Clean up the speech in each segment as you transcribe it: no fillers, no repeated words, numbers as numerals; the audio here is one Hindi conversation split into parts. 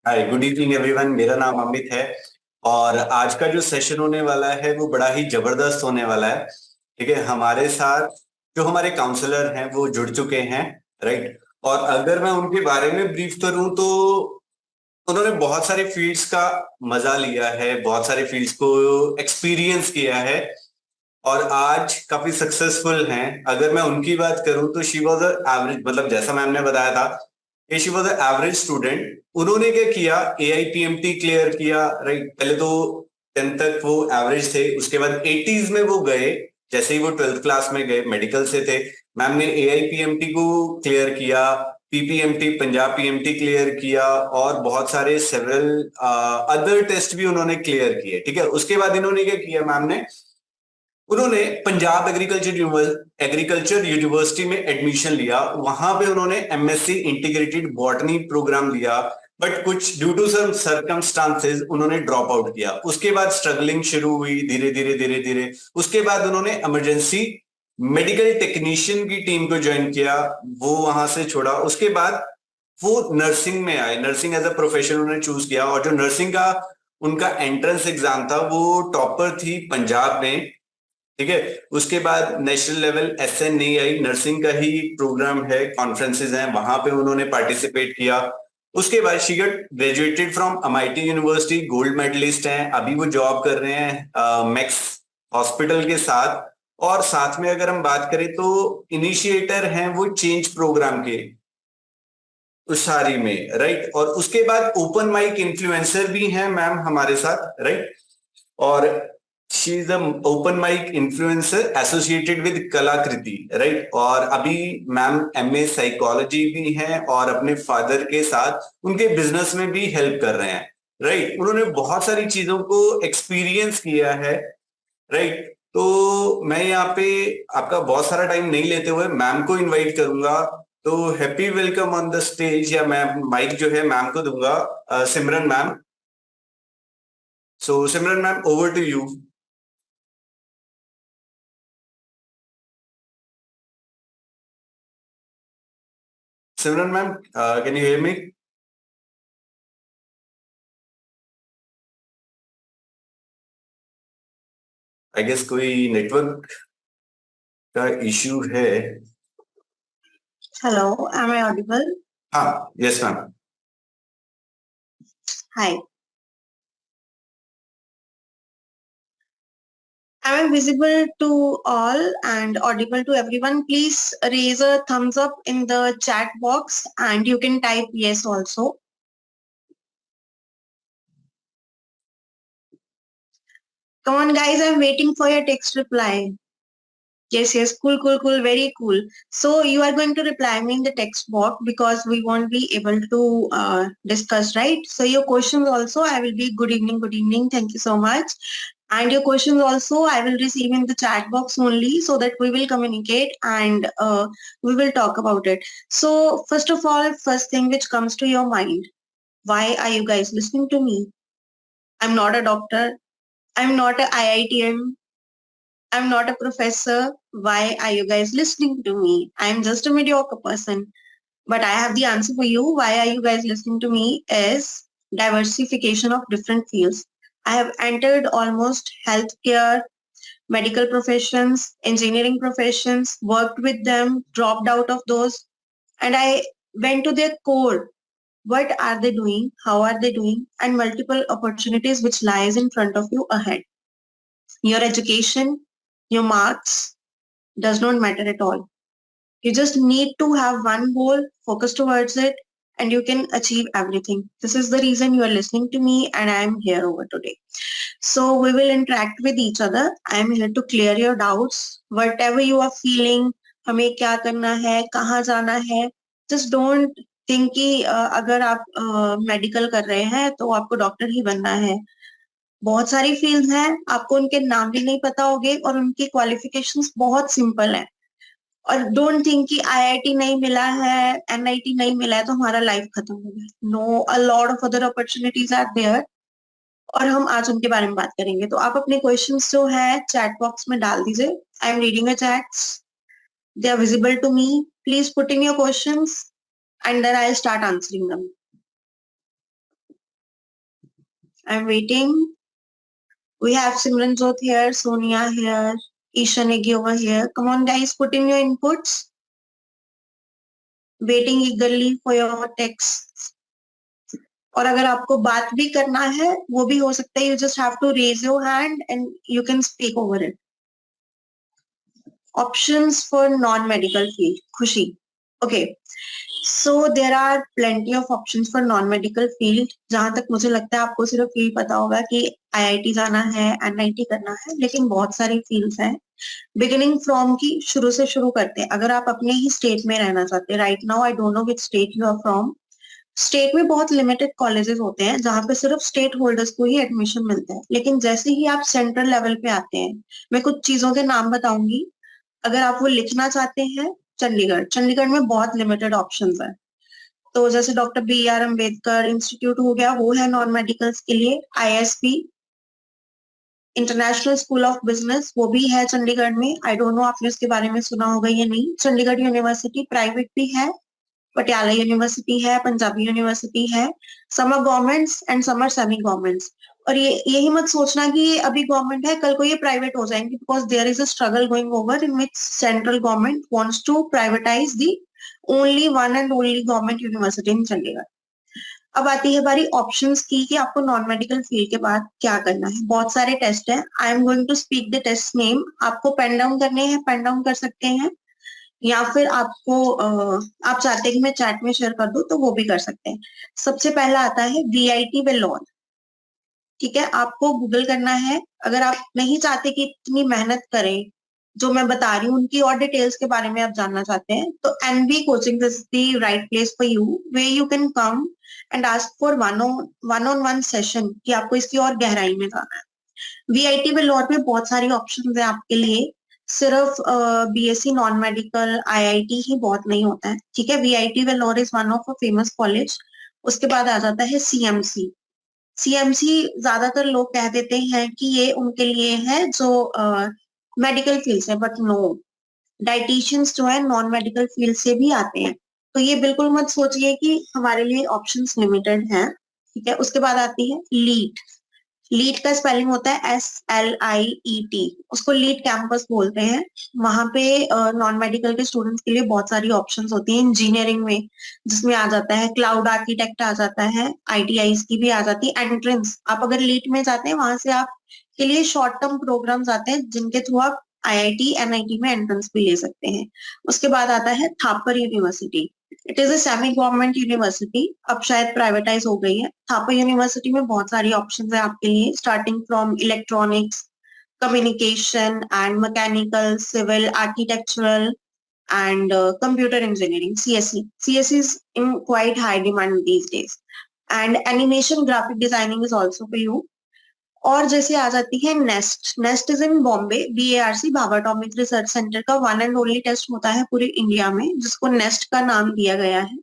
हाय, गुड इवनिंग एवरीवन। मेरा नाम अमित है और आज का जो सेशन होने वाला है वो बड़ा ही जबरदस्त होने वाला है। ठीक है, हमारे साथ जो हमारे काउंसलर हैं वो जुड़ चुके हैं, राइट। और अगर मैं उनके बारे में ब्रीफ करूं तो उन्होंने बहुत सारे फील्ड्स का मजा लिया है, बहुत सारे फील्ड्स को एक्सपीरियंस किया है और आज काफी सक्सेसफुल हैं। अगर मैं उनकी बात करूं तो शी वॉज एवरेज, मतलब जैसा मैम ने बताया था कि शी वॉज एवरेज स्टूडेंट। उन्होंने क्या किया, AIPMT क्लियर किया, राइट। पहले तो 10th तक वो एवरेज थे, उसके बाद 80s में वो गए। जैसे ही वो 12th क्लास में गए, मेडिकल से थे, मैम ने AIPMT को क्लियर किया, PPMT पंजाब PMT क्लियर किया और बहुत सारे सेवरल अदर टेस्ट भी उन्होंने क्लियर किए। ठीक है, उसके बाद इन्होंने क्या किया, मैम ने उन्होंने पंजाब एग्रीकल्चर यूनिवर्सिटी में एडमिशन लिया। वहां पे उन्होंने MSc इंटीग्रेटेड बॉटनी प्रोग्राम लिया, बट कुछ ड्यू टू सम सर्कमस्टांसेस उन्होंने ड्रॉप आउट किया। उसके बाद स्ट्रगलिंग शुरू हुई, धीरे धीरे धीरे धीरे। उसके बाद उन्होंने इमरजेंसी मेडिकल टेक्नीशियन की टीम को ज्वाइन किया, वो वहां से छोड़ा। उसके बाद वो नर्सिंग में आए, नर्सिंग एज अ प्रोफेशन उन्होंने चूज किया और जो नर्सिंग का उनका एंट्रेंस एग्जाम था वो टॉपर थी पंजाब में। ठीक है, उसके बाद नेशनल लेवल SNAI नर्सिंग का ही प्रोग्राम है, कॉन्फ्रेंसेस हैं, वहां पे उन्होंने पार्टिसिपेट किया। उसके बाद she got graduated from MIT university, gold medalist हैं, अभी वो जॉब कर रहे हैं मैक्स हॉस्पिटल के साथ। और साथ में अगर हम बात करें तो इनिशिएटर हैं वो चेंज प्रोग्राम के उस सारी में, राइट। और उसके बाद ओपन माइक इन्फ्लुएंसर भी हैं मैम हमारे साथ, राइट। और she is open mic influencer associated with Kalakriti, right. और अभी मैम MA साइकोलॉजी भी हैं और अपने फादर के साथ उनके बिजनेस में भी हेल्प कर रहे हैं, राइट। उन्होंने बहुत सारी चीजों को एक्सपीरियंस किया है, राइट। तो मैं यहाँ पे आपका बहुत सारा टाइम नहीं लेते हुए मैम को इनवाइट करूंगा। तो happy welcome on the stage, या मैम माइक जो है मैम को दूंगा, Simran ma'am. So Simran ma'am, over to you. Simran ma'am, can you hear me? I guess कोई नेटवर्क का इश्यू है। Hello, am I audible? हाँ, yes ma'am. Hi. Am I visible to all and audible to everyone? Please raise a thumbs up in the chat box and you can type yes also. Come on guys, I'm waiting for your text reply. Yes, yes, cool, cool, cool, very cool. So you are going to reply me in the text box because we won't be able to discuss, right? So your questions also, I will be good evening, thank you so much. And your questions also I will receive in the chat box only so that we will communicate and we will talk about it. So first of all, first thing which comes to your mind, why are you guys listening to me? I'm not a doctor. I'm not a IITM. I'm not a professor. Why are you guys listening to me? I'm just a mediocre person. But I have the answer for you. Why are you guys listening to me is diversification of different fields. I have entered almost healthcare, medical professions, engineering professions, worked with them, dropped out of those, and I went to their core. What are they doing? How are they doing? And multiple opportunities which lies in front of you ahead. Your education, your marks does not matter at all. You just need to have one goal, focus towards it, and you can achieve everything. This is the reason you are listening to me and I am here over today. So we will interact with each other. I am here to clear your doubts. Whatever you are feeling, हमें क्या करना है, कहाँ जाना है, just don't think कि अगर आप मेडिकल कर रहे हैं तो आपको डॉक्टर ही बनना है. बहुत सारी फील्ड्स हैं, आपको उनके नाम भी नहीं पता होंगे और उनकी क्वालिफिकेशंस बहुत सिंपल है. और डोंट थिंक कि IIT नहीं मिला है, NIT नहीं मिला है तो हमारा लाइफ खत्म हो गया. No, a lot of other opportunities are there और हम आज उनके बारे में बात करेंगे. तो आप अपने क्वेश्चंस जो है चैट बॉक्स में डाल दीजिए. I am reading a chats, they are visible to me. Please put in your questions and then I start answering them. I'm waiting. We have Simranjot here, Sonia here, Isha Negi over here. Come on, guys, put in your inputs. Waiting eagerly for your texts. और अगर आपको बात भी करना है वो भी हो सकता है. You just have to raise your hand and you can speak over it. Options for non-medical field. Khushi. Okay. So there are plenty of options for non-medical field. जहां तक मुझे लगता है आपको सिर्फ यही पता होगा कि IIT जाना है, NIT करना है, लेकिन बहुत सारी फील्ड्स हैं. बिगिनिंग फ्रॉम की शुरू से शुरू करते हैं. अगर आप अपने ही स्टेट में रहना चाहते हैं, right now I don't know which state you are from. State में बहुत लिमिटेड कॉलेजेस होते हैं जहां पे सिर्फ स्टेट होल्डर्स को ही एडमिशन मिलता है. लेकिन जैसे ही आप सेंट्रल लेवल पे आते हैं, मैं कुछ चीजों के नाम बताऊंगी. अगर आप वो लिखना चाहते हैं, चंडीगढ़ में बहुत लिमिटेड ऑप्शंस है. तो जैसे डॉक्टर BR अम्बेडकर इंस्टीट्यूट हो गया, वो है नॉन मेडिकल्स के लिए. ISB international school of business, वो भी है चंडीगढ़ में. आई डोंट नो आपने उसके बारे में सुना होगा या नहीं. चंडीगढ़ यूनिवर्सिटी प्राइवेट भी है, पटियाला यूनिवर्सिटी है, पंजाबी यूनिवर्सिटी है. Some are governments and some are semi governments. और यही मत सोचना कि ये अभी गवर्नमेंट है, कल को ये प्राइवेट हो जाएंगे, because there is a struggle going over in which central government wants to privatise the only one and only government university in Chandigarh. अब आती है बारी ऑप्शंस की कि आपको नॉन मेडिकल फील्ड के बाद क्या करना है. बहुत सारे टेस्ट हैं. I am going to speak the test name. आपको पेन डाउन करने हैं, पेन डाउन कर सकते हैं, या फिर आपको आप चाहते हैं कि मैं चैट में शेयर कर दूं तो वो भी कर सकते हैं. सबसे पहला आता है VIT वेलोर. ठीक है, आपको गूगल करना है. अगर आप नहीं चाहते कि इतनी मेहनत करें जो मैं बता रही हूँ, उनकी और डिटेल्स के बारे में आप जानना चाहते हैं, तो NB coaching is the right place for you, way you can come and ask for one on one session कि आपको इसकी और गहराई में जाना है. VIT वेलोर में बहुत सारी ऑप्शन है आपके लिए. सिर्फ BSc नॉन मेडिकल IIT ही बहुत नहीं होता है. ठीक है, VIT Vellore is one of a famous college. उसके बाद आ जाता है CMC. CMC ज्यादातर लोग कह देते हैं कि ये उनके लिए है जो मेडिकल फील्ड से, बट नो, डाइटिशियंस जो है नॉन मेडिकल फील्ड से भी आते हैं. तो ये बिल्कुल मत सोचिए कि हमारे लिए ऑप्शंस लिमिटेड हैं. ठीक है, उसके बाद आती है लीट. लीट का स्पेलिंग होता है SLIET. उसको लीट कैंपस बोलते हैं. वहां पे नॉन मेडिकल के स्टूडेंट्स के लिए बहुत सारी ऑप्शंस होती हैं. इंजीनियरिंग में जिसमें आ जाता है क्लाउड आर्किटेक्ट, आ जाता है ITIs की भी आ जाती है. एंट्रेंस, आप अगर लीट में जाते हैं, वहां से आप के लिए शॉर्ट टर्म प्रोग्राम्स आते हैं जिनके थ्रू आप IIT NIT में एंट्रेंस भी ले सकते हैं. उसके बाद आता है Thapar university. It is a semi government university. अब शायद प्राइवेटाइज हो गई है. थापर यूनिवर्सिटी में बहुत सारी ऑप्शंस है आपके लिए, starting from electronics, communication and mechanical, civil, architectural and computer engineering, CSE. CSE is in quite high demand these days. And animation graphic designing is also for you. और जैसे आ जाती है nest. Nest is in Bombay. BARC, Bhabha atomic research centre का वन एंड ओनली टेस्ट होता है पूरे इंडिया में, जिसको नेस्ट का नाम दिया गया है.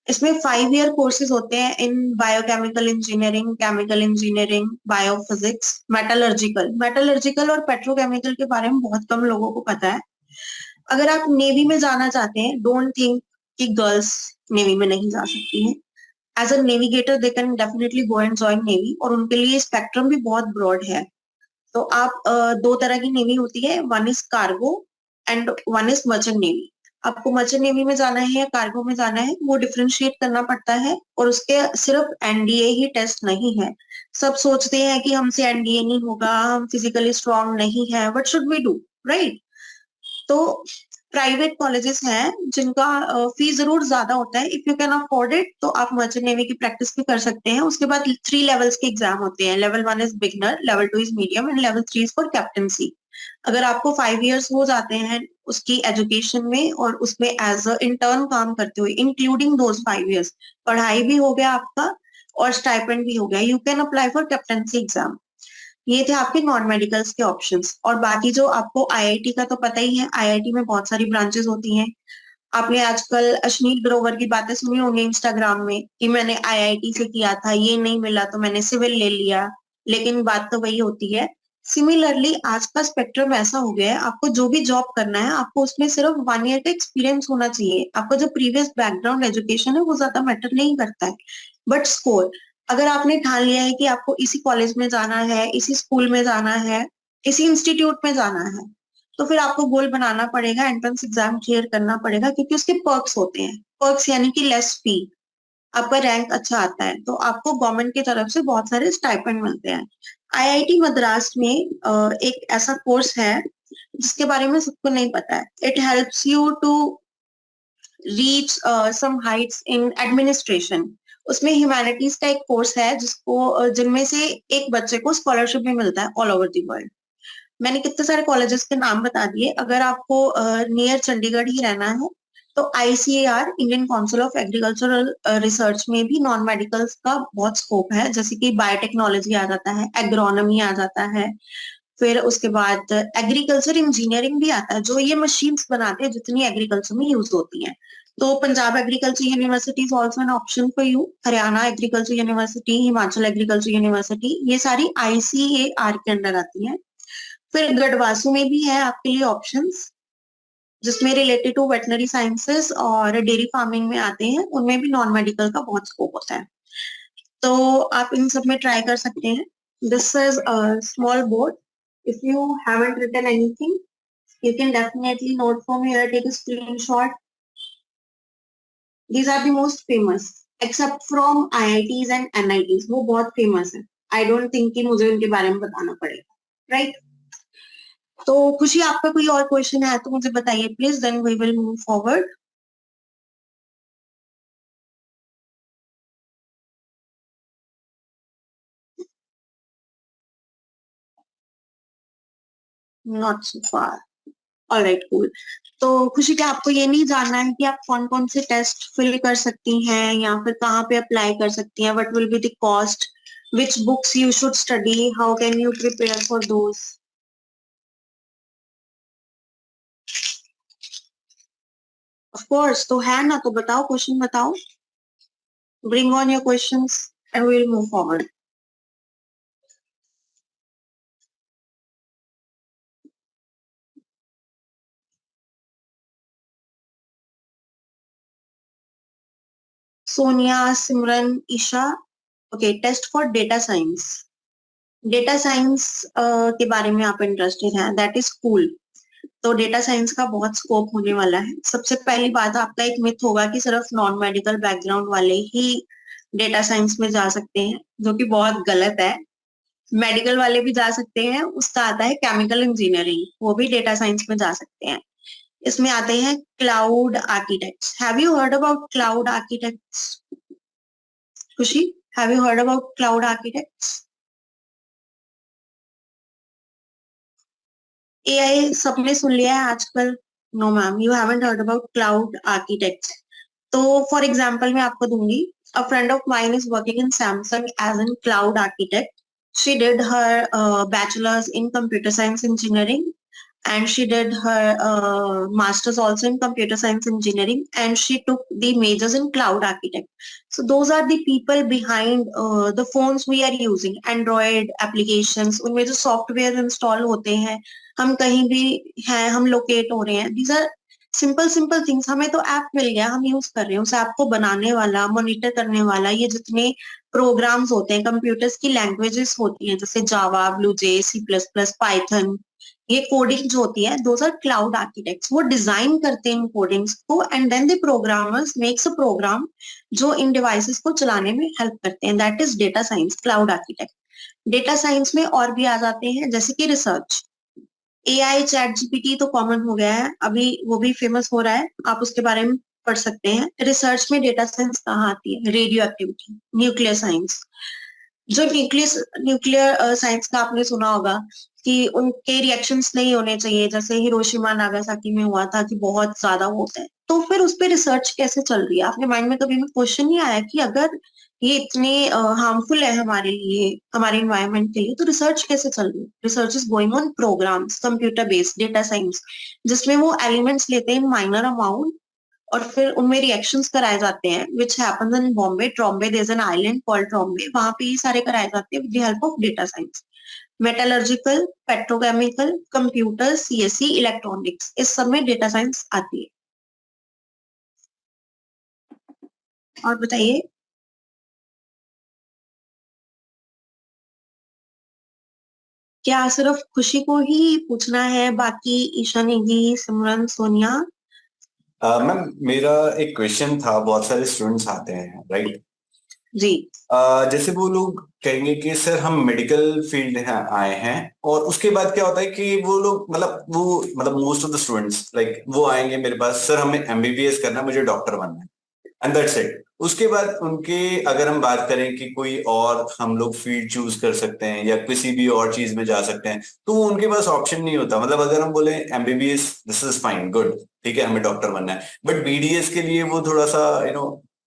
इसमें 5 year कोर्सेज होते हैं in biochemical engineering, chemical engineering, biophysics, metallurgical और पेट्रोकेमिकल के बारे में बहुत कम लोगों को पता है. अगर आप नेवी में जाना चाहते हैं, डोंट थिंक कि गर्ल्स नेवी में नहीं जा सकती हैं. As a navigator they can definitely go and join navy, और उनके लिए स्पेक्ट्रम भी बहुत ब्रॉड है. तो आप दो तरह की नेवी होती है, one is cargo and one is merchant navy. आपको मर्चेंट नेवी में जाना है या कार्गो में जाना है, वो डिफरेंशिएट करना पड़ता है. और उसके सिर्फ NDA ही टेस्ट नहीं है. सब सोचते हैं कि हमसे NDA नहीं होगा, हम फिजिकली स्ट्रांग नहीं है, what should we do, right? तो प्राइवेट कॉलेजेस हैं जिनका फीस जरूर ज्यादा होता है. If you can afford it तो आप मर्चेंट नेवी की प्रैक्टिस भी कर सकते हैं. उसके बाद 3 लेवल्स के एग्जाम होते हैं. Level 1 is beginner, level 2 is medium and level 3 is for captaincy. अगर आपको 5 years हो जाते हैं उसकी एजुकेशन में और उसमें एज अ इंटर्न काम करते हुए, इंक्लूडिंग दोज 5 years, पढ़ाई भी हो गया आपका और स्टाइपेंड भी हो गया, you can apply for captaincy exam. ये थे आपके नॉन मेडिकल्स के ऑप्शंस. और बाकी जो आपको IIT का तो पता ही है, IIT में बहुत सारी ब्रांचेस होती हैं. आपने आजकल अश्नील ग्रोवर की बातें सुनी होंगी इंस्टाग्राम में कि मैंने IIT से किया था, ये नहीं मिला तो मैंने सिविल ले लिया. लेकिन बात तो वही होती है. सिमिलरली आज का स्पेक्ट्रम ऐसा हो गया है, आपको जो भी जॉब करना है, आपको उसमें सिर्फ 1 year का एक्सपीरियंस होना चाहिए. आपका जो प्रीवियस बैकग्राउंड एजुकेशन है वो ज्यादा मैटर नहीं करता है, बट स्कोर. अगर आपने ठान लिया है कि आपको इसी कॉलेज में जाना है, इसी स्कूल में जाना है, इसी इंस्टीट्यूट में जाना है, तो फिर आपको गोल बनाना पड़ेगा, एंट्रेंस एग्जाम क्लियर करना पड़ेगा, क्योंकि उसके पर्क्स होते हैं। पर्क्स यानी कि लेस फी, आपका रैंक अच्छा आता है तो आपको गवर्नमेंट की तरफ से बहुत सारे स्टाइपेंड मिलते हैं। आईआईटी मद्रास में एक ऐसा कोर्स है जिसके बारे में सबको नहीं पता है। It helps you to reach some heights in administration. उसमें ह्यूमैनिटीज का एक कोर्स है जिसको जिनमें से एक बच्चे को स्कॉलरशिप भी मिलता है ऑल ओवर द वर्ल्ड। मैंने कितने सारे कॉलेजेस के नाम बता दिए। अगर आपको नियर चंडीगढ़ ही रहना है तो ICAR, Indian council of agricultural research में भी नॉन मेडिकल्स का बहुत स्कोप है, जैसे कि बायोटेक्नोलॉजी आ जाता है, एग्रोनॉमी आ जाता है, फिर उसके बाद एग्रीकल्चर इंजीनियरिंग भी आता है, जो ये मशीन्स बनाते हैं जितनी एग्रीकल्चर में यूज होती हैं। तो Punjab agriculture university is also an option for you, Haryana agriculture university, Himachal agriculture university, ये सारी आईसीएआर के अंडर आती हैं। फिर गढ़वासू में भी है आपके लिए ऑप्शंस, जिसमें रिलेटेड टू वेटनरी साइंसेस और डेयरी फार्मिंग में आते हैं, उनमें भी नॉन मेडिकल का बहुत स्कोप होता है। तो आप इन सब में ट्राई कर सकते हैं। This is a small board, if you haven't written anything you can definitely note from here, take a screenshot. These are the most famous, except from IITs and NITs, वो बहुत famous है। I don't think कि मुझे उनके बारे में बताना पड़ेगा, right? तो खुशी, आपका कोई और क्वेश्चन है तो मुझे बताइए please, then we will move forward. Not so far, alright cool. तो खुशी, क्या आपको ये नहीं जानना है कि आप कौन कौन से टेस्ट फिल कर सकती हैं या फिर कहाँ पे अप्लाई कर सकती हैं? What will be the cost, which books you should study, how can you prepare for those? Of course, तो है ना, तो बताओ, क्वेश्चन बताओ, bring on your questions and we'll move forward. Sonia, Simran, Isha, okay, test for data science. Data science के बारे में आप इंटरेस्टेड हैं, दैट इज कूल। तो डेटा साइंस का बहुत स्कोप होने वाला है। सबसे पहली बात, आपका एक मिथ होगा कि सिर्फ नॉन मेडिकल बैकग्राउंड वाले ही डेटा साइंस में जा सकते हैं, जो कि बहुत गलत है। मेडिकल वाले भी जा सकते हैं। उसका आता है केमिकल इंजीनियरिंग, वो भी डेटा साइंस में जा सकते हैं। इसमें आते हैं cloud architects. Have you heard about cloud architects? Khushi, have you heard about cloud architects? AI सबने सुन लिया है आजकल। No ma'am, you haven't heard about cloud architects. तो फॉर एग्जाम्पल मैं आपको दूंगी, a friend of mine is working in Samsung as an cloud architect. She did her bachelor's in computer science engineering, and she did her master's also in computer science engineering, and she took the majors in cloud architect. So those are the people behind the phones we are using, Android applications, उनमें जो सॉफ्टवेयर इंस्टॉल होते हैं, हम कहीं भी हैं, हम लोकेट हो रहे हैं, these are simple simple things. हमें तो ऐप मिल गया, हम यूज कर रहे हैं। उस ऐप को बनाने वाला, मॉनिटर करने वाला, ये जितने प्रोग्राम्स होते हैं, कंप्यूटर्स की लैंग्वेजेस होती हैं जैसे Java, BlueJ, C plus plus, Python, ये कोडिंग जो होती है, दोज आर क्लाउड आर्किटेक्ट्स। वो डिजाइन करते हैं इन कोडिंग्स को, and then the programmers makes a program जो इन डिवाइसेस को चलाने में हेल्प करते हैं। That is data science, cloud architect. Data science में और भी आ जाते हैं, जैसे कि रिसर्च। एआई, चैट जीपीटी तो कॉमन हो गया है अभी, वो भी फेमस हो रहा है, आप उसके बारे में पढ़ सकते हैं। रिसर्च में डेटा साइंस कहाँ आती है? Radio activity, nuclear science. जो न्यूक्लियर साइंस का आपने सुना होगा कि उनके रिएक्शंस नहीं होने चाहिए, जैसे हिरोशिमा नागासाकी में हुआ था कि बहुत ज्यादा होता है। तो फिर उस पर रिसर्च कैसे चल रही है? आपके माइंड में कभी भी क्वेश्चन नहीं आया कि अगर ये इतने हार्मफुल है हमारे लिए, हमारे इन्वायरमेंट के लिए, तो रिसर्च कैसे चल रही है? Research is going on programs, computer based data science, जिसमें वो एलिमेंट्स लेते हैं इन माइनर अमाउंट और फिर उनमें रिएक्शंस कराए जाते हैं, which happens in Bombay. Trombay, there is an island called Trombay, वहां पे ये सारे कराए जाते हैं with the help of data science. Metallurgical, petrochemical, computer, CSC, electronics, इस सब में डेटा साइंस आती है। और बताइए। क्या सिर्फ खुशी को ही पूछना है, बाकी ईशा निधि, सिमरन, सोनिया? मैम मेरा एक क्वेश्चन था, बहुत सारे स्टूडेंट्स आते हैं राइट। जी। जैसे वो लोग कहेंगे कि सर हम मेडिकल फील्ड है आए हैं, और उसके बाद क्या होता है कि वो लोग मतलब most of the students like वो आएंगे मेरे पास, सर हमें एमबीबीएस करना है, मुझे डॉक्टर बनना है, एंड दैट्स इट। उसके बाद उनके अगर हम बात करें कि कोई और हम लोग फील्ड चूज कर सकते हैं या किसी भी और चीज में जा सकते हैं, तो वो उनके पास ऑप्शन नहीं होता। मतलब अगर हम बोले MBBS this is fine good, ठीक है हमें डॉक्टर बनना है, बट बीडीएस के लिए वो थोड़ा सा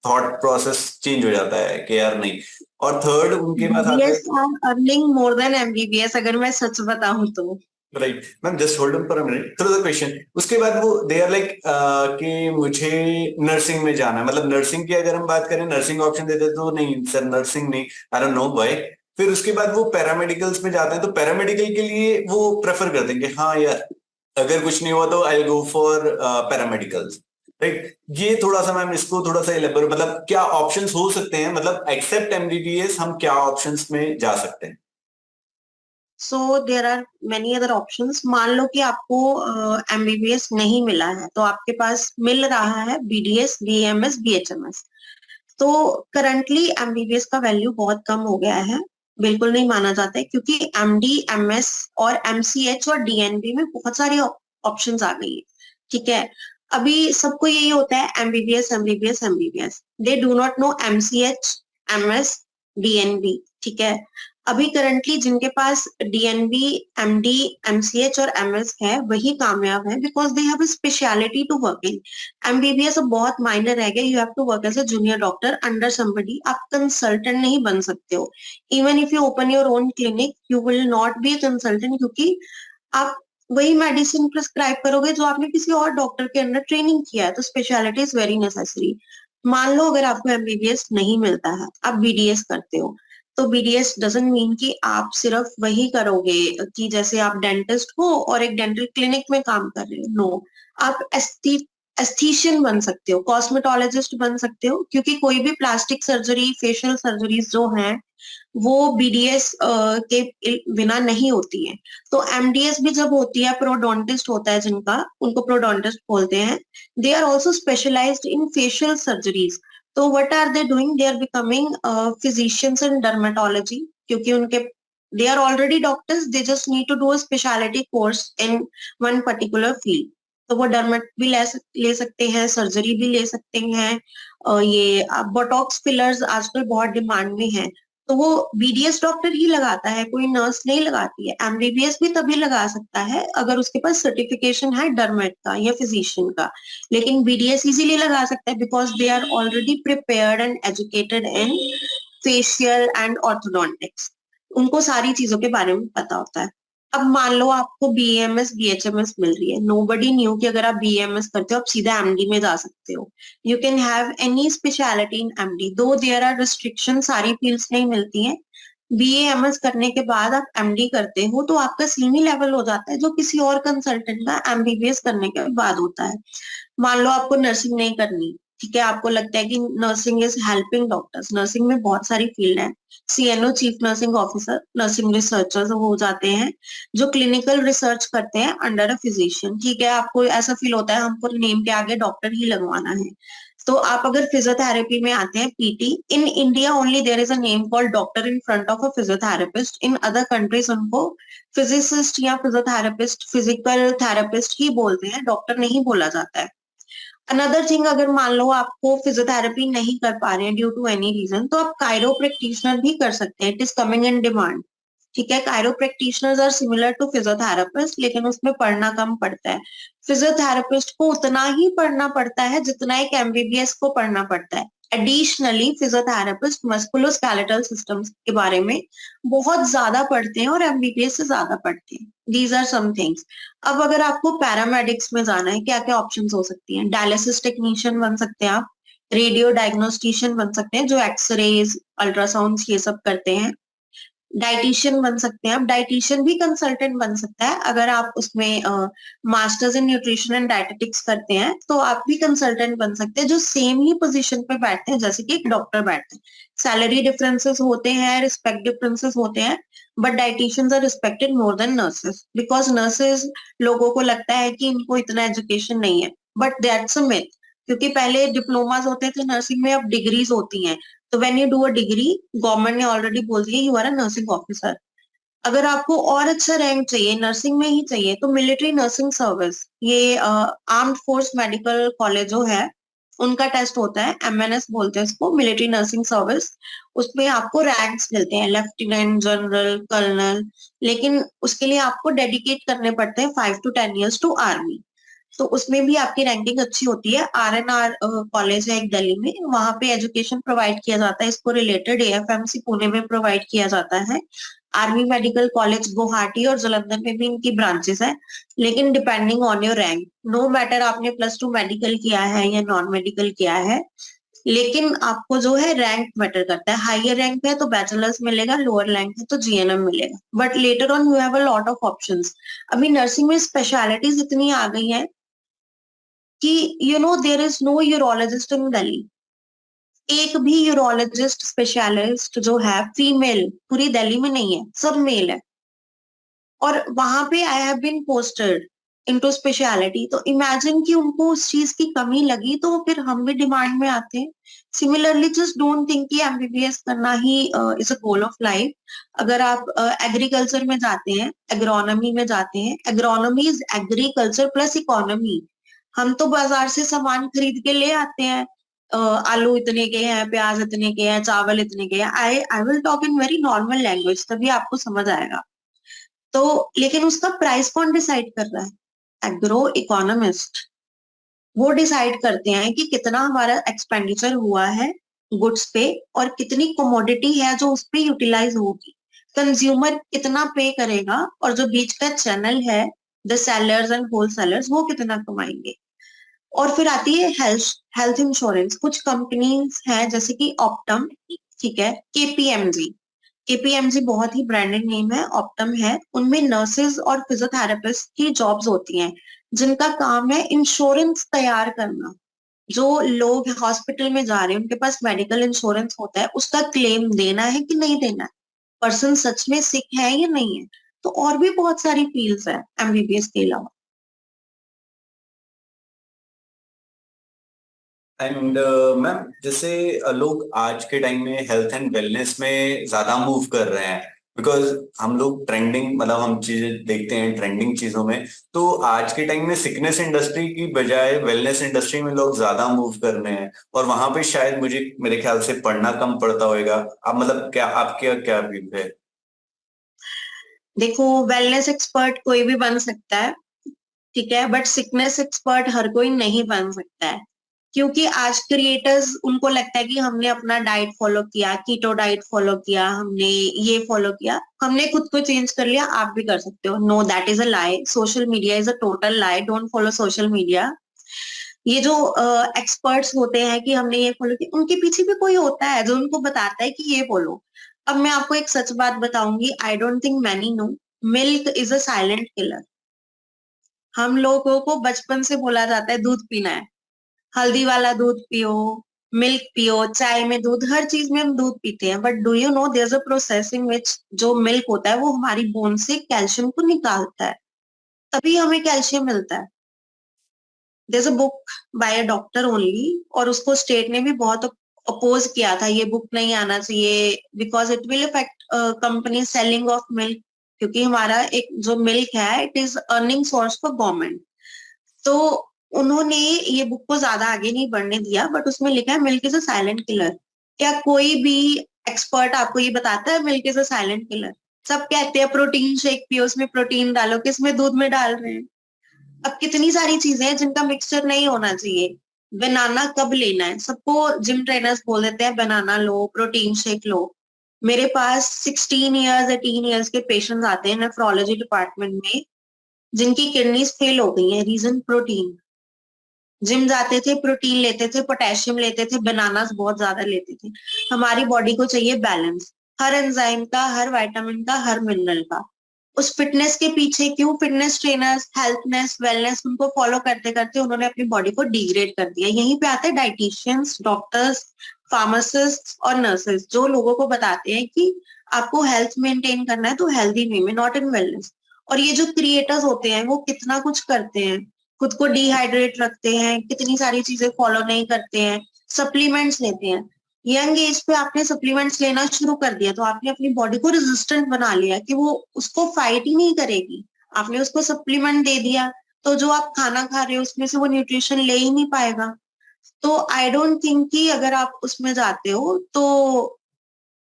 थॉट प्रोसेस चेंज हो जाता है कि यार नहीं। और थर्ड उनके पास आता है। BDS are earning more than MBBS, अगर मैं सच बताऊं तो। Right ma'am, just hold on for a minute through the question. उसके बाद वो दे आर लाइक कि मुझे नर्सिंग में जाना है। मतलब नर्सिंग की अगर हम बात करें, नर्सिंग ऑप्शन देते तो नहीं सर नर्सिंग नहीं, आई डोंट नो व्हाई। फिर उसके बाद वो पैरामेडिकल्स में जाते हैं, तो पैरामेडिकल के लिए वो प्रेफर करते हैं कि हाँ यार अगर कुछ नहीं हुआ तो आई गो फॉर पैरामेडिकल्स, राइट। ये थोड़ा सा मैम इसको थोड़ा सा इलेबोरेट, मतलब क्या ऑप्शंस हो सकते हैं, मतलब एक्सेप्ट एमबीबीएस हम क्या ऑप्शंस में जा सकते हैं। So there are many other options. मान लो कि आपको एमबीबीएस नहीं मिला है, तो आपके पास मिल रहा है बीडीएस, बीएमएस, बीएचएमएस। तो करंटली एमबीबीएस का वैल्यू बहुत कम हो गया है, बिल्कुल नहीं माना जाता है, क्योंकि एमडी, एमएस और एमसीएच और डीएनबी में बहुत सारी ऑप्शंस आ गई है। ठीक है। अभी सबको यही होता है MBBS, MBBS, MBBS. They do not know MCh, MS, DNB. ठीक है। अभी करंटली जिनके पास डीएनबी, एमडी, एमसीएच और एमएस है वही कामयाब है, because they have a speciality to work in. MBBS अब बहुत माइनर रह गया, you have to work as a junior doctor under somebody. आप कंसल्टेंट नहीं बन सकते हो। Even if you open your own clinic you will not be a consultant, क्योंकि आप वही मेडिसिन प्रिस्क्राइब करोगे जो आपने किसी और डॉक्टर के अंडर ट्रेनिंग किया है। तो स्पेशलिटी इज वेरी नेसेसरी। मान लो अगर आपको एमबीबीएस नहीं मिलता है, आप बीडीएस करते हो, तो बीडीएस डजंट मीन कि आप सिर्फ वही करोगे कि जैसे आप डेंटिस्ट हो और एक डेंटल क्लिनिक में काम कर रहे हो। नो, आप एस्थीशियन बन सकते हो, कॉस्मेटोलॉजिस्ट बन सकते हो, क्योंकि कोई भी प्लास्टिक सर्जरी, फेशियल सर्जरीज जो हैं वो बीडीएस के बिना नहीं होती है। तो एमडीएस भी जब होती है, प्रोडोंटिस्ट होता है जिनका, उनको प्रोडोंटिस्ट बोलते हैं। They are also specialized in facial surgeries. तो what are they doing, they are becoming physicians in dermatology, क्योंकि उनके they are already doctors, they just need to do a speciality course in one particular field. तो वो डर्मेट भी ले सकते हैं, सर्जरी भी ले सकते हैं। ये बोटॉक्स फिलर्स आजकल बहुत डिमांड में है, तो वो बीडीएस डॉक्टर ही लगाता है, कोई नर्स नहीं लगाती है। एमबीबीएस भी तभी लगा सकता है अगर उसके पास सर्टिफिकेशन है डर्मेट का या फिजिशियन का। लेकिन बीडीएस इजीली लगा सकता है because they are already prepared and educated in facial and orthodontics. उनको सारी चीजों के बारे में पता होता है। अब मान लो आपको बीएमएस, बीएचएमएस मिल रही है, नोबडी न्यू कि अगर आप बीएमएस करते हो आप सीधा एमडी में जा सकते हो। You can have any speciality in MD, दो देयर आर रिस्ट्रिक्शन, सारी फील्ड्स नहीं मिलती हैं। बीएएमएस करने के बाद आप एमडी करते हो तो आपका सीमी लेवल हो जाता है, जो किसी और कंसल्टेंट का एमबीबीएस करने के बाद होता है। मान लो आपको नर्सिंग नहीं करनी, ठीक है, आपको लगता है कि nursing is helping doctors. Nursing में बहुत सारी फील्ड है। CNO, chief nursing officer, nursing researchers हो जाते हैं, जो क्लिनिकल रिसर्च करते हैं अंडर अ फिजिशियन। ठीक है, आपको ऐसा फील होता है हमको नेम के आगे डॉक्टर ही लगवाना है, तो आप अगर फिजियोथेरेपी में आते हैं, PT, in India only there is a name called doctor in front of a physiotherapist. In other countries उनको फिजिसिस्ट या फिजियोथेरेपिस्ट, फिजिकल थेरेपिस्ट ही बोलते हैं, डॉक्टर नहीं बोला जाता है। अनदर थिंग, अगर मान लो आपको फिजियोथेरेपी नहीं कर पा रहे हैं ड्यू टू एनी रीजन, तो आप कायरो प्रैक्टिशनर भी कर सकते हैं। It is coming in demand. ठीक है, chiro practitioners are similar to physiotherapist, लेकिन उसमें पढ़ना कम पड़ता है। फिजियोथेरेपिस्ट को उतना ही पढ़ना पड़ता है जितना एक एमबीबीएस को पढ़ना पड़ता है। एडिशनली फिजियोथेरेपिस्ट मस्कुलोस्केलेटल सिस्टम्स के बारे में बहुत ज्यादा पढ़ते हैं और एमबीबीएस से ज्यादा पढ़ते हैं। These are some things. अब अगर आपको पैरामेडिक्स में जाना है, क्या क्या ऑप्शन हो सकती हैं? डायलिसिस टेक्नीशियन बन सकते हैं आप, रेडियो डायग्नोस्टिशियन बन सकते हैं जो एक्सरेज, अल्ट्रासाउंड ये सब करते हैं। डाइटिशियन बन सकते हैं। अब डाइटिशियन भी कंसल्टेंट बन सकता है, अगर आप उसमें masters in nutrition and dietetics करते हैं तो आप भी कंसल्टेंट बन सकते हैं, जो सेम ही पोजीशन पे बैठते हैं जैसे कि एक डॉक्टर बैठते हैं। सैलरी डिफरेंसेस होते हैं, रिस्पेक्ट डिफरेंसेस होते हैं, but dietitians are respected more than nurses, because nurses लोगों को लगता है कि इनको इतना एजुकेशन नहीं है, बट दैट्स अ मिथ। क्योंकि पहले डिप्लोमास होते थे नर्सिंग में, अब डिग्रीज होती हैं। तो when you do a degree, government ने ऑलरेडी बोल दिया you are a nursing officer. अगर आपको और अच्छा रैंक चाहिए, नर्सिंग में ही चाहिए, तो मिलिट्री नर्सिंग सर्विस, ये आर्म्ड फोर्स मेडिकल कॉलेज जो है, उनका टेस्ट होता है, एमएनएस बोलते हैं इसको, मिलिट्री नर्सिंग सर्विस। उसमें आपको रैंक्स मिलते हैं, लेफ्टिनेंट, जनरल, कर्नल। लेकिन उसके लिए आपको डेडिकेट करने पड़ते हैं 5 to 10 years टू आर्मी। तो उसमें भी आपकी रैंकिंग अच्छी होती है। आरएनआर कॉलेज है एक दिल्ली में, वहां पे एजुकेशन प्रोवाइड किया जाता है, इसको रिलेटेड एएफएमसी पुणे में प्रोवाइड किया जाता है। आर्मी मेडिकल कॉलेज गुवाहाटी और जालंधर में भी इनकी ब्रांचेस है। लेकिन depending on your rank, no matter आपने +2 मेडिकल किया है या नॉन मेडिकल किया है, लेकिन आपको जो है रैंक मैटर करता है। हायर रैंक है तो बैचलर्स मिलेगा, लोअर रैंक है तो जीएनएम मिलेगा, but later on you have a lot of options. अभी नर्सिंग में स्पेशलिटीज इतनी आ गई हैं कि देयर इज नो यूरोलॉजिस्ट इन दिल्ली। एक भी यूरोलॉजिस्ट स्पेशलिस्ट जो है फीमेल पूरी दिल्ली में नहीं है, सब मेल है। और वहां पे I have been posted into speciality, तो इमेजिन कि उनको उस चीज की कमी लगी, तो फिर हम भी डिमांड में आते हैं। सिमिलरली जस्ट डोंट थिंक कि एमबीबीएस करना he is a goal of life. अगर आप एग्रीकल्चर में जाते हैं, एग्रोनॉमी में जाते हैं, agronomy is agriculture plus economy. हम तो बाजार से सामान खरीद के ले आते हैं, आलू इतने के हैं, प्याज इतने के हैं, चावल इतने के हैं। I I will talk in very normal language, तभी आपको समझ आएगा। तो लेकिन उसका प्राइस कौन डिसाइड कर रहा है? Agro economist. वो डिसाइड करते हैं कि कितना हमारा एक्सपेंडिचर हुआ है गुड्स पे, और कितनी कमोडिटी है जो उस पे यूटिलाइज होगी। कंज्यूमर कितना पे करेगा, और जो बीच का चैनल है, the sellers and wholesalers, वो कितना कमाएंगे। और फिर आती है हेल्थ हेल्थ इंश्योरेंस। कुछ कंपनीज हैं जैसे कि ऑप्टम, ठीक है, केपीएमजी। केपीएमजी बहुत ही ब्रांडेड नेम है, ऑप्टम है। उनमें नर्सेज और फिजियोथेरेपिस्ट की जॉब्स होती हैं, जिनका काम है इंश्योरेंस तैयार करना। जो लोग हॉस्पिटल में जा रहे हैं, उनके पास मेडिकल इंश्योरेंस होता है, उसका क्लेम देना है कि नहीं देना है, पर्सन सच में सिक है या नहीं है। तो और भी बहुत सारी फील्ड्स है एमबीबीएस के अलावा। एंड मैम, जैसे लोग आज के टाइम में हेल्थ एंड वेलनेस में ज्यादा मूव कर रहे हैं, बिकॉज हम लोग ट्रेंडिंग, मतलब हम चीजें देखते हैं ट्रेंडिंग चीजों में। तो आज के टाइम में सिकनेस इंडस्ट्री की बजाय वेलनेस इंडस्ट्री में लोग ज्यादा मूव कर रहे हैं, और वहां पे शायद मुझे मेरे ख्याल से पढ़ना कम पड़ता होगा। आप मतलब क्या, आपके क्या व्यू है? देखो, वेलनेस एक्सपर्ट कोई भी बन सकता है, ठीक है, बट सिकनेस एक्सपर्ट हर कोई नहीं बन सकता है। क्योंकि आज क्रिएटर्स, उनको लगता है कि हमने अपना डाइट फॉलो किया, कीटो डाइट फॉलो किया, हमने ये फॉलो किया, हमने खुद को चेंज कर लिया, आप भी कर सकते हो। No, that is a lie. Social media is a total lie. Don't follow social media. ये जो एक्सपर्ट्स होते हैं कि हमने ये फॉलो किया, उनके पीछे भी कोई होता है जो उनको बताता है कि ये फॉलो। अब मैं आपको एक सच बात बताऊंगी, I don't think many no, milk is a silent killer. हम लोगों को बचपन से बोला जाता है दूध पीना है, हल्दी वाला दूध पियो, मिल्क पियो, चाय में दूध, हर चीज में हम दूध पीते हैं। But do you know there is a process in which जो मिल्क होता है वो हमारी बोन से कैल्शियम को निकालता है, तभी हमें कैल्शियम मिलता है। There is a book by a doctor only, और उसको स्टेट ने भी बहुत अपोज किया था, ये बुक नहीं आना चाहिए, because it will effect company selling of milk. क्योंकि हमारा एक जो मिल्क है, it is earning source for government. तो उन्होंने ये बुक को ज्यादा आगे नहीं बढ़ने दिया, बट उसमें लिखा है milk is a silent killer. क्या कोई भी एक्सपर्ट आपको ये बताता है milk is a silent killer? सब कहते हैं प्रोटीन शेक पियो, उसमें प्रोटीन डालो, किसमें दूध में डाल रहे हैं। अब कितनी सारी चीजें हैं जिनका मिक्सचर नहीं होना चाहिए। बनाना कब लेना है, सबको जिम ट्रेनर्स बोल देते हैं बनाना लो, प्रोटीन शेक लो। मेरे पास 16 ईयर्स 18 ईयर्स के पेशेंट्स आते हैं नेफ्रोलॉजी डिपार्टमेंट में, जिनकी किडनीज फेल हो गई है, रीजन प्रोटीन। जिम जाते थे, प्रोटीन लेते थे, पोटेशियम लेते थे, बनानास बहुत ज्यादा लेते थे। हमारी बॉडी को चाहिए बैलेंस। हर एंजाइम का, हर विटामिन का, हर मिनरल का। उस फिटनेस के पीछे क्यों? फिटनेस ट्रेनर्स, हेल्थनेस, वेलनेस, उनको फॉलो करते करते उन्होंने अपनी बॉडी को डिग्रेड कर दिया। यहीं पे आते हैं डाइटिशियंस, डॉक्टर्स, फार्मासिस्ट और नर्सेस, जो लोगों को बताते हैं कि आपको हेल्थ मेंटेन करना है तो हेल्दी वे में, नॉट इन वेलनेस। और ये जो क्रिएटर्स होते हैं वो कितना कुछ करते हैं, खुद को डिहाइड्रेट रखते हैं, कितनी सारी चीजें फॉलो नहीं करते हैं, सप्लीमेंट्स लेते हैं। यंग एज पे आपने सप्लीमेंट्स लेना शुरू कर दिया तो आपने अपनी बॉडी को रेजिस्टेंट बना लिया कि वो उसको फाइट ही नहीं करेगी। आपने उसको सप्लीमेंट दे दिया तो जो आप खाना खा रहे हो उसमें से वो न्यूट्रिशन ले ही नहीं पाएगा। तो आई डोंट थिंक कि अगर आप उसमें जाते हो तो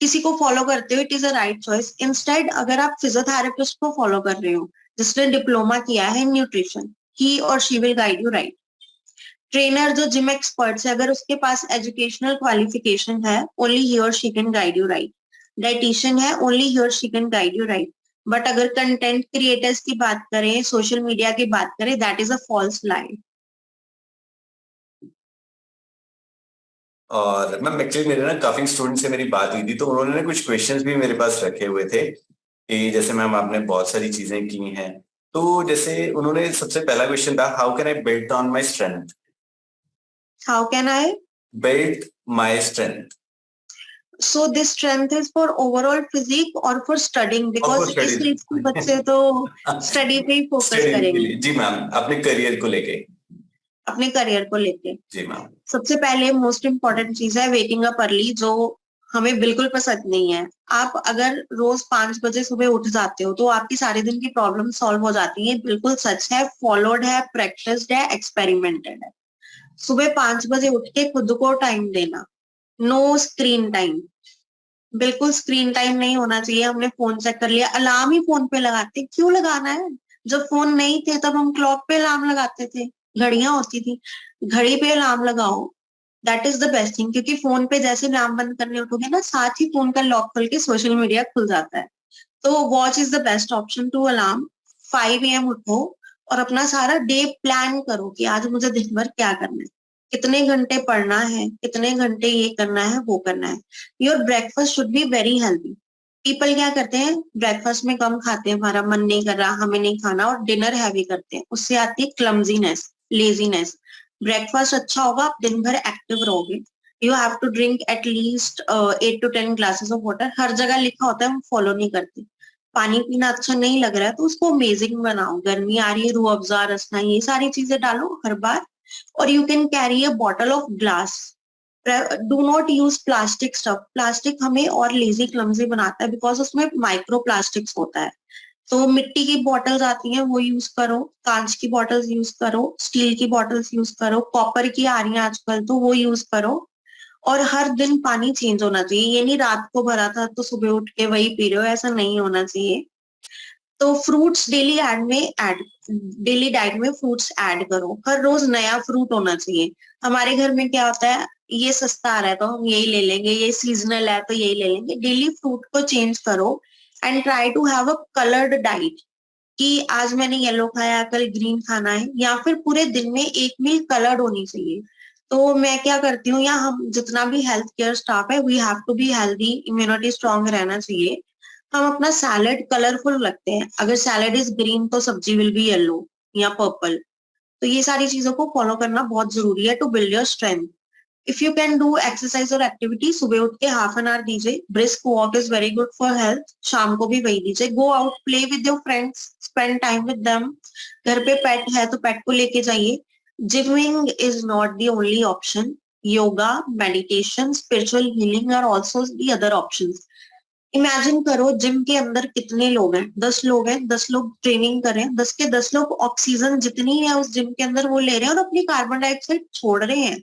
किसी को फॉलो करते हो it is a right choice. Instead अगर आप फिजियोथेरेपिस्ट को फॉलो कर रहे हो जिसने डिप्लोमा किया है इन न्यूट्रिशन, ही और she will guide you right. Trainer जो जिम एक्सपर्ट्स है, अगर उसके पास एजुकेशनल क्वालिफिकेशन है, ओनली ही और she can guide you right. Dietitian है, ओनली ही और she can guide you right. But अगर कंटेंट क्रिएटर्स की बात करें, सोशल मीडिया की बात करें, दैट इज अ फॉल्स लाई। और मैम एक्चुअली मेरे ना काफी स्टूडेंट से मेरी बात हुई थी, तो उन्होंने ना कुछ क्वेश्चंस भी मेरे पास रखे हुए थे कि जैसे मैम आपने बहुत सारी चीजें की हैं, तो जैसे उन्होंने सबसे पहला क्वेश्चन था, how can I build on my strength? How can I build my strength so this strength is for overall physique और फॉर स्टडिंग? और फॉर बिकॉज इस स्टडीज। एज के बच्चे तो स्टडी पे ही फोकस स्टडीज के करेंगे, लिए जी मैम, अपने करियर को लेके। अपने करियर को लेके। जी मैम। सबसे पहले मोस्ट इम्पोर्टेंट चीज है वेकिंग अप अर्ली, जो हमें बिल्कुल पसंद नहीं है। आप अगर रोज 5 बजे सुबह उठ जाते हो तो आपकी सारे दिन की प्रॉब्लम सॉल्व हो जाती है। बिल्कुल सच है, फॉलोड है, प्रैक्टिस्ड है, एक्सपेरिमेंटेड है। सुबह 5 बजे उठ के खुद को टाइम देना। नो स्क्रीन टाइम, बिल्कुल स्क्रीन टाइम नहीं होना चाहिए। हमने फोन चेक कर लिया, अलार्म ही फोन पे लगाते, क्यों लगाना है? जब फोन नहीं थे तब हम क्लॉक पे अलार्म लगाते थे, घड़ियां होती थी, घड़ी पे अलार्म लगाओ। That is the best thing, क्योंकि फोन पे जैसे अलार्म बंद करने उठोगे ना, साथ ही फोन का लॉक खोल के सोशल मीडिया खुल जाता है। तो watch is the best option to alarm. 5 AM उठो और अपना सारा डे प्लान करो कि आज मुझे दिन भर क्या करना है, कितने घंटे पढ़ना है, कितने घंटे ये करना है, वो करना है। Your breakfast should be very healthy. People क्या करते हैं, ब्रेकफास्ट में कम खाते हैं, हमारा मन नहीं कर रहा, हमें नहीं खाना, और डिनर हैवी करते हैं, उससे आती है क्लमजीनेस, लेजीनेस। ब्रेकफास्ट अच्छा होगा, आप दिन भर एक्टिव रहोगे। You have to drink at least 8 to 10 glasses of water. हर जगह लिखा होता है, हम फॉलो नहीं करते। पानी पीना अच्छा नहीं लग रहा है तो उसको अमेजिंग बनाओ। गर्मी आ रही है, रूह अफ़ज़ा, रसना, ये सारी चीजें डालो हर बार। और you can carry a bottle of glass. Do not use plastic stuff. Plastic हमें और लेजी क्लमजी बनाता है बिकॉज उसमें माइक्रो प्लास्टिक्स होता है। तो मिट्टी की बॉटल्स आती हैं, वो यूज करो। कांच की बॉटल्स यूज करो, स्टील की बॉटल्स यूज करो, कॉपर की आ रही हैं आजकल तो वो यूज करो। और हर दिन पानी चेंज होना चाहिए। ये नहीं रात को भरा था तो सुबह उठ के वही पी रहे हो, ऐसा नहीं होना चाहिए। तो फ्रूट्स डेली डाइट में फ्रूट्स ऐड करो। हर रोज नया फ्रूट होना चाहिए। हमारे घर में क्या होता है, ये सस्ता आ रहा है तो हम यही ले लेंगे, ये सीजनल है तो यही ले लेंगे। डेली फ्रूट को चेंज करो and try to have a coloured diet, कि आज मैंने येलो खाया, कल ग्रीन खाना है, या फिर पूरे दिन में एक मील कलर्ड होनी चाहिए। तो मैं क्या करती हूँ, या हम जितना भी हेल्थ केयर स्टाफ है, we have to be healthy, immunity strong रहना चाहिए। हम अपना सैलेड कलरफुल रखते हैं। अगर सैलेड इज ग्रीन तो सब्जी विल बी येलो या पर्पल। तो ये सारी चीजों को फॉलो करना बहुत जरूरी है to build your strength. If you can do exercise और एक्टिविटी, सुबह उठ के हाफ एन आवर दीजिए। Brisk walk is very good for health, शाम को भी वही दीजिए। Go out, play with your friends, spend time with them. घर पे पेट है तो पेट को लेके जाइए। Gymming is not the only option. Yoga, meditation, spiritual healing are also the other option. Imagine करो, जिम के अंदर कितने लोग हैं, 10 लोग हैं, 10 लोग ट्रेनिंग कर रहे हैं, 10 के 10 लोग ऑक्सीजन जितनी है उस जिम के अंदर वो ले रहे हैं और अपनी कार्बन डाइऑक्साइड छोड़ रहे हैं।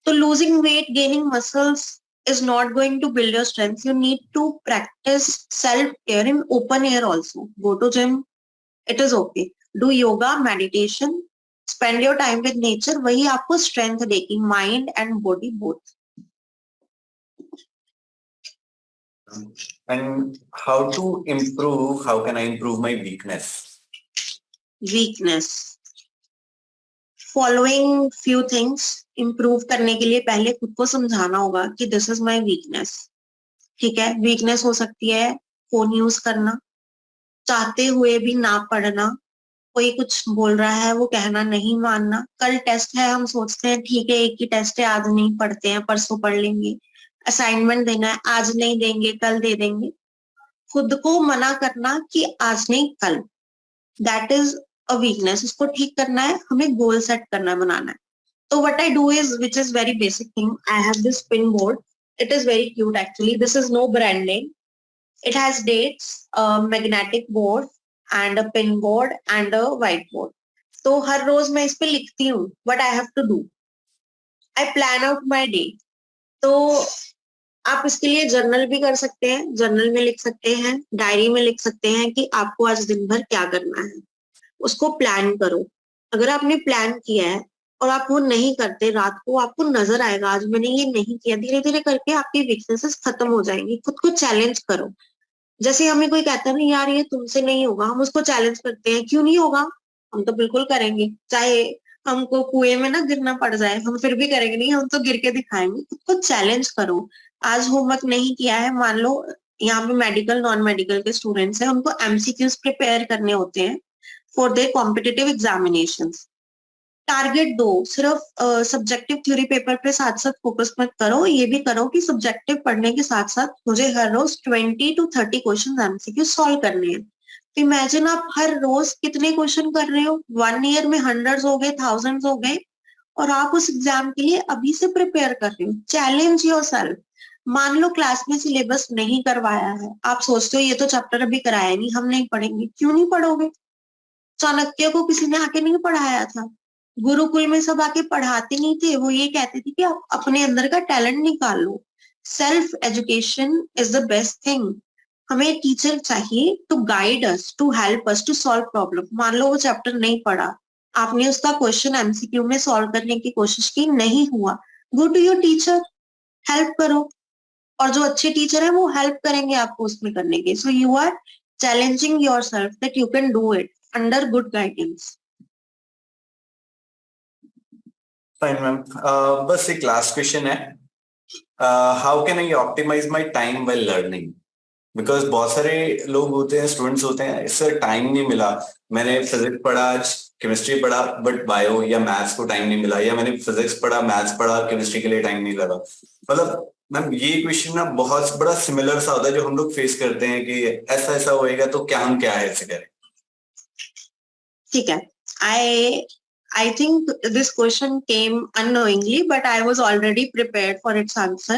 So losing weight, gaining muscles is not going to build your strength. You need to practice self-care in open air also. Go to gym, it is okay. Do yoga, meditation, spend your time with nature. वही आपको strength देगी, mind and body both. And how to improve? How can I improve my weakness? Weakness. Following few things. Improve करने के लिए पहले खुद को समझाना होगा कि दिस इज माई वीकनेस। ठीक है, वीकनेस हो सकती है फोन यूज करना, चाहते हुए भी ना पढ़ना, कोई कुछ बोल रहा है वो कहना नहीं मानना, कल टेस्ट है हम सोचते हैं ठीक है एक ही टेस्ट है आज नहीं पढ़ते हैं परसों पढ़ लेंगे, असाइनमेंट देना है आज नहीं देंगे कल दे देंगे, खुद को मना करना कि आज नहीं कल, दैट इज अ वीकनेस। उसको ठीक करना है, हमें गोल सेट करना है, बनाना है। So what I do is, which is very basic thing, I have this pin board. It is very cute actually. This is no brand name. It has dates, a magnetic board and a pin board and a whiteboard. तो हर रोज मैं इस पे लिखती हूँ what I have to do. I plan out my day. तो आप इसके लिए जर्नल भी कर सकते हैं, जर्नल में लिख सकते हैं, डायरी में लिख सकते हैं कि आपको आज दिन भर क्या करना है, उसको प्लान करो। अगर आपने प्लान किया है और आप वो नहीं करते, रात को आपको नजर आएगा आज मैंने ये नहीं किया, धीरे धीरे करके आपकी वीकनेसेस खत्म हो जाएंगी। खुद को चैलेंज करो। जैसे हमें कोई कहता है ना यार ये तुमसे नहीं होगा, हम उसको चैलेंज करते हैं, क्यों नहीं होगा, हम तो बिल्कुल करेंगे, चाहे हमको कुएं में ना गिरना पड़ जाए हम फिर भी करेंगे, नहीं हम तो गिर के दिखाएंगे। खुद को चैलेंज करो। आज होमवर्क नहीं किया है, मान लो यहाँ पे मेडिकल नॉन मेडिकल के स्टूडेंट्स हैं, उनको एमसीक्यूज प्रिपेयर करने होते हैं for their competitive examinations. Target दो, सिर्फ सब्जेक्टिव थ्योरी पेपर पे साथ साथ फोकस मत करो, ये भी करो कि सब्जेक्टिव पढ़ने के साथ साथ मुझे हर रोज 20 to 30 क्वेश्चन एमसीक्यू सॉल्व करने हैं। तो इमेजिन आप हर रोज कितने क्वेश्चन कर रहे हो, 1 ईयर में हंड्रेड्स हो गए, थाउजेंड्स हो गए, और आप उस एग्जाम के लिए अभी से प्रिपेयर कर रहे हो। Challenge yourself. मान लो क्लास में सिलेबस नहीं करवाया है, आप सोचते हो ये तो चैप्टर अभी कराया नहीं, हम नहीं पढ़ेंगे, क्यों नहीं पढ़ोगे? चाणक्य को किसी ने आके नहीं पढ़ाया था, गुरुकुल में सब आके पढ़ाते नहीं थे, वो ये कहते थे कि आप अपने अंदर का टैलेंट निकाल लो। Self education is the best thing. हमें टीचर चाहिए to guide us, to help us to solve problem. मान लो वो चैप्टर नहीं पढ़ा, आपने उसका क्वेश्चन एमसीक्यू में सॉल्व करने की कोशिश की, नहीं हुआ, go to your teacher, help करो। और जो अच्छे टीचर है वो हेल्प करेंगे आपको उसमें करने के। So you are challenging yourself that you can do it under good guidance. Fine ma'am, बस एक लास्ट क्वेश्चन है, how can I optimise my time while learning? Because बहुत सारे लोग होते हैं, स्टूडेंट्स होते हैं, इससे टाइम नहीं मिला, मैंने फिजिक्स पढ़ा, आज केमिस्ट्री पढ़ा, बट बायो या मैथ्स को टाइम नहीं मिला, या मैंने फिजिक्स पढ़ा, मैथ्स पढ़ा, केमिस्ट्री के लिए टाइम नहीं लगा। मतलब मैम ये क्वेश्चन ना बहुत बड़ा सिमिलर सा होता है जो हम लोग फेस करते हैं कि ऐसा ऐसा होएगा तो क्या हम क्या है ऐसे करें। ठीक है, I think this question came unknowingly, but I was already prepared for its answer.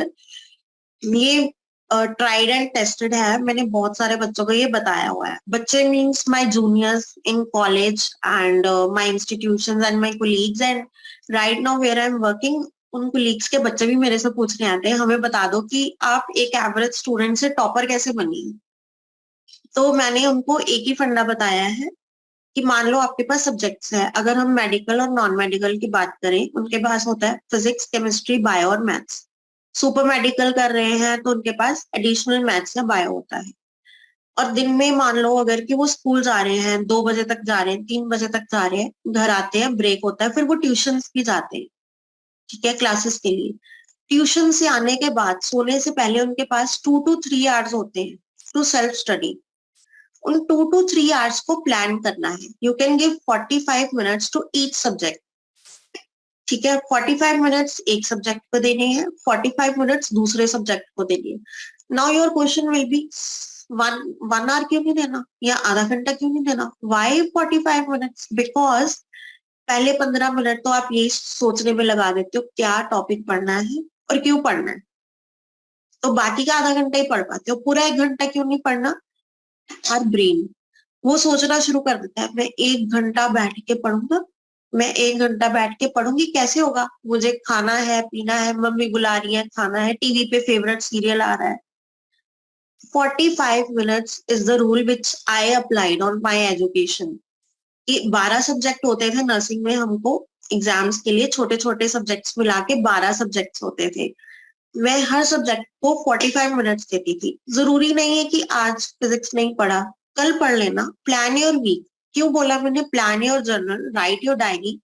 ये ट्राइड एंड टेस्टेड है, मैंने बहुत सारे बच्चों को ये बताया हुआ है। बच्चे means my juniors in college and my institutions and my colleagues, and right now where I am working, उन कोलीग्स के बच्चे भी मेरे से पूछने आते हैं हमें बता दो कि आप एक एवरेज स्टूडेंट से टॉपर कैसे बनी। तो मैंने उनको एक ही फंडा बताया है कि मान लो आपके पास सब्जेक्ट्स है, अगर हम मेडिकल और नॉन मेडिकल की बात करें, उनके पास होता है फिजिक्स, केमिस्ट्री, बायो और मैथ्स। सुपर मेडिकल कर रहे हैं तो उनके पास एडिशनल मैथ्स या बायो होता है। और दिन में मान लो अगर कि वो स्कूल जा रहे हैं, 2 बजे तक जा रहे हैं, 3 बजे तक जा रहे हैं, घर आते हैं, ब्रेक होता है, फिर वो ट्यूशन भी जाते हैं, ठीक है, क्लासेस के लिए। ट्यूशन से आने के बाद सोने से पहले उनके पास 2 to 3 आवर्स होते हैं टू सेल्फ स्टडी। उन 2 to 3 आवर्स को प्लान करना है। You can give 45 minutes to each subject, ठीक है, 45 मिनट्स एक सब्जेक्ट को देने हैं, 45 मिनट्स दूसरे सब्जेक्ट को देने हैं। Now your question will be, one hour क्यों नहीं देना या आधा घंटा क्यों नहीं देना? Y 45 minutes? बिकॉज पहले 15 मिनट तो आप यही सोचने में लगा देते हो क्या टॉपिक पढ़ना है और क्यों पढ़ना है, तो बाकी का आधा घंटा ही पढ़ पाते हो, पूरा 1 घंटा क्यों नहीं पढ़ना? और ब्रेन वो सोचना शुरू कर देता है मैं 1 घंटा बैठ के पढ़ूंगा, मैं 1 घंटा बैठ के पढ़ूंगी, कैसे होगा, मुझे खाना है, पीना है, मम्मी बुला रही है, खाना है, टीवी पे फेवरेट सीरियल आ रहा है। 45 minutes is the rule which I applied on my education. कि 12 सब्जेक्ट होते थे नर्सिंग में, हमको एग्जाम्स के लिए छोटे छोटे सब्जेक्ट्स मिला के 12 सब्जेक्ट्स होते थे। मैं हर सब्जेक्ट को 45 मिनट्स देती थी। जरूरी नहीं है कि आज फिजिक्स नहीं पढ़ा, कल पढ़ लेना। Plan your week. क्यों बोला मैंने plan your journal, write your diary,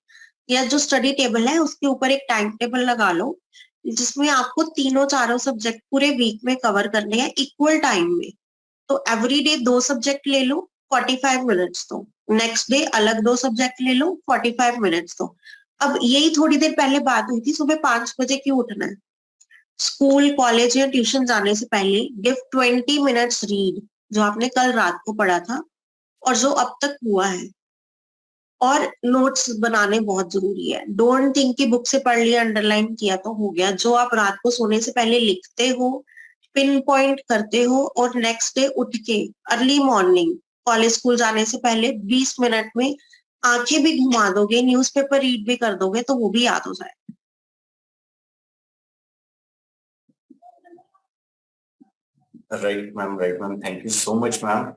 या जो स्टडी टेबल है उसके ऊपर एक टाइम टेबल लगा लो जिसमें आपको तीनों चारों सब्जेक्ट पूरे वीक में कवर करने हैं इक्वल टाइम में। तो एवरी डे 2 सब्जेक्ट ले लो, 45 मिनट्स दो। नेक्स्ट डे अलग 2 सब्जेक्ट ले लो, 45 मिनट्स दो। अब यही थोड़ी देर पहले बात हुई थी, सुबह 5 बजे क्यों उठना है? स्कूल कॉलेज या ट्यूशन जाने से पहले गिव 20 मिनट्स रीड, जो आपने कल रात को पढ़ा था और जो अब तक हुआ है। और नोट्स बनाने बहुत जरूरी है। डोंट थिंक कि बुक से पढ़ लिया, अंडरलाइन किया तो हो गया। जो आप रात को सोने से पहले लिखते हो, पिन पॉइंट करते हो, और नेक्स्ट डे उठ के अर्ली मॉर्निंग कॉलेज स्कूल जाने से पहले 20 मिनट में आंखें भी घुमा दोगे, न्यूज़पेपर रीड भी कर दोगे, तो वो भी याद हो जाए। Right ma'am, thank you so much ma'am.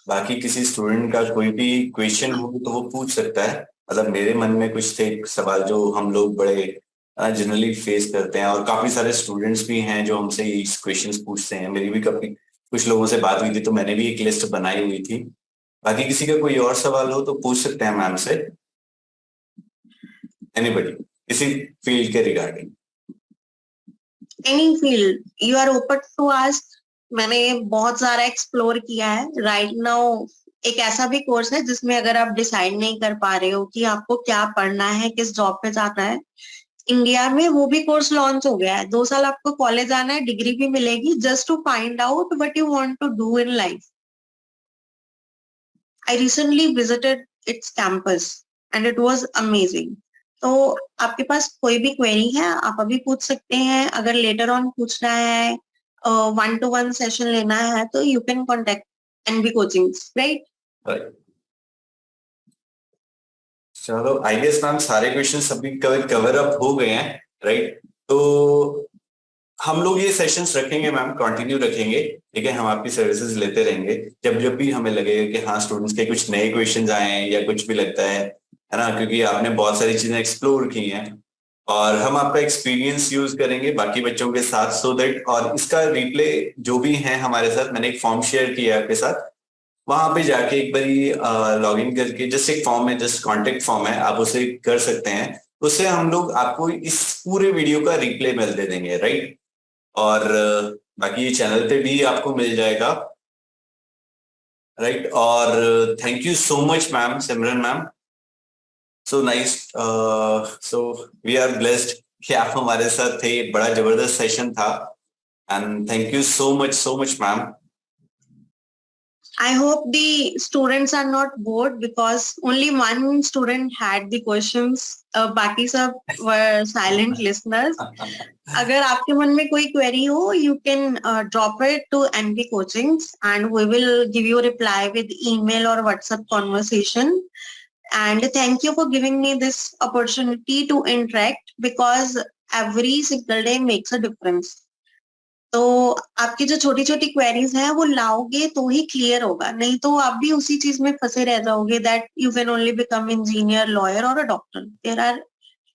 बाकी किसी स्टूडेंट का कोई भी क्वेश्चन हो तो वो पूछ सकता है। मतलब मेरे मन में कुछ थे सवाल जो हम लोग बड़े जनरली फेस करते हैं, और काफी सारे स्टूडेंट्स भी हैं जो हमसे ये क्वेश्चंस पूछते हैं। मेरी भी काफी कुछ लोगों से बात हुई थी, तो मैंने भी एक लिस्ट बनाई हुई थी। बाकी किसी का कोई और सवाल हो तो पूछ सकते हैं मैम से, एनीबडी, किसी फील्ड के regarding. Any field you are open to ask. मैंने बहुत सारा एक्सप्लोर किया है। राइट नाउ एक ऐसा भी कोर्स है जिसमें अगर आप डिसाइड नहीं कर पा रहे हो कि आपको क्या पढ़ना है, किस जॉब पे जाना है, इंडिया में वो भी कोर्स लॉन्च हो गया है। 2 साल आपको कॉलेज आना है, डिग्री भी मिलेगी, just to find out what you want to do in life. I recently visited its campus and it was amazing. तो आपके पास कोई भी क्वेरी है, आप अभी पूछ सकते हैं। अगर लेटर ऑन पूछना है, 1-to-1 सेशन लेना है, तो you can contact NB coachings, right? चलो, आई गेस मैम सारे क्वेश्चन सभी कवर अप हो गए हैं, राइट? तो हम लोग ये सेशंस रखेंगे मैम, कंटिन्यू रखेंगे, ठीक है? हम आपकी सर्विसेज लेते रहेंगे जब जब भी हमें लगेगा कि हाँ स्टूडेंट्स के कुछ नए क्वेश्चंस आए हैं या कुछ भी लगता है ना, क्योंकि आपने बहुत सारी चीजें एक्सप्लोर की हैं, और हम आपका एक्सपीरियंस यूज करेंगे बाकी बच्चों के साथ, सो दैट, और इसका रिप्ले जो भी है हमारे साथ, मैंने एक फॉर्म शेयर किया है आपके साथ, वहां पे जाके एक बार लॉग इन करके, जस्ट एक फॉर्म है, जस्ट कॉन्टेक्ट फॉर्म है, आप उसे कर सकते हैं। उससे हम लोग आपको इस पूरे वीडियो का रिप्ले मिल दे देंगे, राइट? और बाकी ये चैनल पे भी आपको मिल जाएगा, राइट? और thank you so much ma'am, Simran ma'am, so nice. So we are blessed कि आप हमारे साथ थे, बड़ा जबरदस्त सेशन था, and thank you so much ma'am. I hope the students are not bored because only one student had the questions. बाकी सब were silent listeners. अगर आपके मन में कोई query हो, you can drop it to NB Coachings and we will give you a reply with email or WhatsApp conversation. And thank you for giving me this opportunity to interact because every single day makes a difference. तो आपकी जो छोटी छोटी क्वेरीज हैं वो लाओगे तो ही क्लियर होगा, नहीं तो आप भी उसी चीज में फंसे रह जाओगे that you can only become engineer, lawyer और a doctor. There are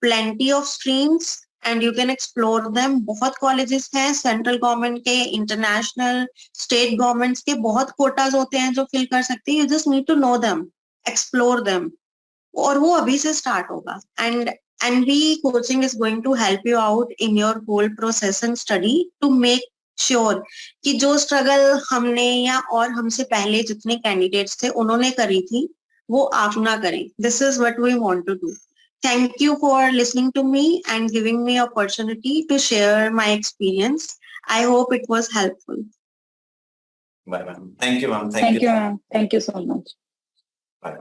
plenty of streams and you can explore them. बहुत कॉलेजेस हैं, सेंट्रल गवर्नमेंट के, इंटरनेशनल, स्टेट गवर्नमेंट्स के, बहुत कोटाज होते हैं जो फिल कर सकते हैं। You just need to know them, explore them, और वो अभी से स्टार्ट होगा। And NB coaching is going to help you out in your whole process and study to make sure कि जो स्ट्रगल हमने या और हमसे पहले जितने कैंडिडेट्स थे उन्होंने करी थी वो आप ना करें। This is what we want to do. Thank you for listening to me and giving me opportunity to share my experience. I hope it was helpful. Bye ma'am. Thank you ma'am. Thank you ma'am. Thank you so much. Bye.